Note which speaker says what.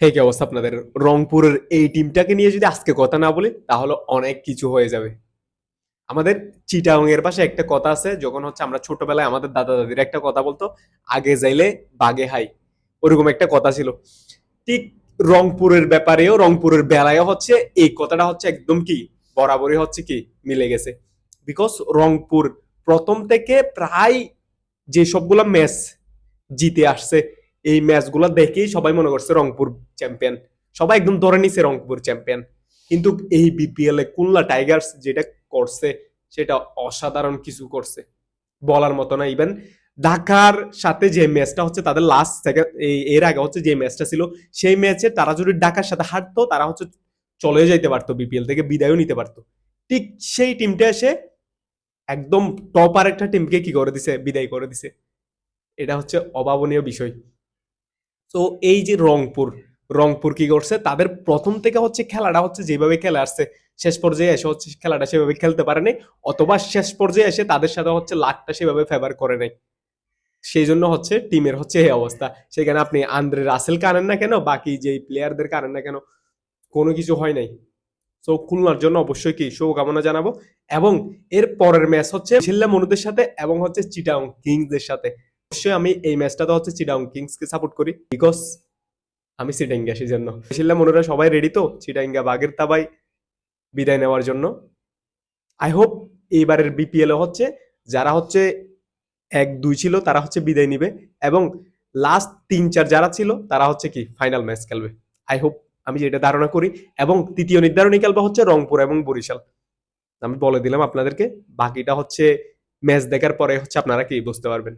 Speaker 1: হে কি অবস্থা আপনাদের? রংপুরের এই টিমটাকে নিয়ে যদি আজকে কথা না বলি তাহলে অনেক কিছু হয়ে যাবে। আমাদের চিটাগং এর পাশে একটা কথা আছে, যখন হচ্ছে আমরা ছোটবেলায় আমাদের দাদা দাদির একটা কথা বলতো, আগে যাইলে বাগে হাই, ওরকম একটা কথা ছিল। ঠিক রংপুরের ব্যাপারেও, রংপুরের বেলায়ও হচ্ছে এই কথাটা হচ্ছে একদম কি বরাবরই হচ্ছে কি মিলে গেছে। বিকজ রংপুর প্রথম থেকে প্রায় যে সবগুলা ম্যাচ জিতে আসছে, এই ম্যাচগুলো দেখেই সবাই মনে করছে রংপুর চ্যাম্পিয়ন, সবাই একদম ধরে নিছে রংপুর চ্যাম্পিয়ন। কিন্তু এই বিপিএল এ খুলনা টাইগার্স যেটা করছে সেটা অসাধারণ কিছু করছে, বলার মতো না। ইভেন ঢাকার সাথে যে ম্যাচটা হচ্ছে তাদের লাস্ট সেকেন্ড, এর আগে হচ্ছে যে ম্যাচটা ছিল, সেই ম্যাচে তারা যদি ঢাকার সাথে হারতো তারা হচ্ছে চলে যেতে পারতো, বিপিএল থেকে বিদায়ও নিতে পারতো। ঠিক সেই টিমটা এসে একদম টপ আর একটা টিমকে কি করে দিছে, বিদায় করে দিছে। এটা হচ্ছে অভাবনীয় বিষয়। তো এই যে রংপুর, রংপুর কি করছে, তাদের প্রথম থেকে হচ্ছে খেলাটা হচ্ছে যেভাবে খেলে আসছে, শেষ পর্যায়ে এসে হচ্ছে খেলাটা সেভাবে খেলতে পারে নাই, অথবা শেষ পর্যায়ে এসে তাদের সাথে হচ্ছে লাকটা সেভাবে ফেভার করে নাই। সেই জন্য হচ্ছে টিমের হচ্ছে এই অবস্থা। সেখানে আপনি আন্দ্রে রাসেলকে আনেন না কেন, বাকি যে প্লেয়ারদেরকে আনেন না কেন, কোনো কিছু হয় নাই। তো খুলনার জন্য অবশ্যই কি শুভকামনা জানাবো। এবং এর পরের ম্যাচ হচ্ছে শিল্লা মনুদের সাথে এবং হচ্ছে চিটাং কিংসদের সাথে। অবশ্যই আমি এই ম্যাচটাতে হচ্ছে চিটাং কিংসকে সাপোর্ট করি, বিকজ আমি চিটাঙ্গা, সেই জন্য। শিল্লা মনুরা সবাই রেডি তো চিটাঙ্গা বাগের তাবাই বিদায় নেওয়ার জন্য। আই হোপ এইবারের বিপিএল এ হচ্ছে যারা হচ্ছে 1-2 ছিল তারা হচ্ছে বিদায় নিবে, এবং লাস্ট 3-4 যারা ছিল তারা হচ্ছে কি ফাইনাল ম্যাচ খেলবে। আই হোপ, আমি যেটা ধারণা করি। এবং তৃতীয় নির্ধারণী খেলবে হচ্ছে রংপুর এবং বরিশাল। আমি বলে দিলাম আপনাদেরকে, বাকিটা হচ্ছে ম্যাচ দেখার পরে হচ্ছে আপনারা কি বুঝতে পারবেন।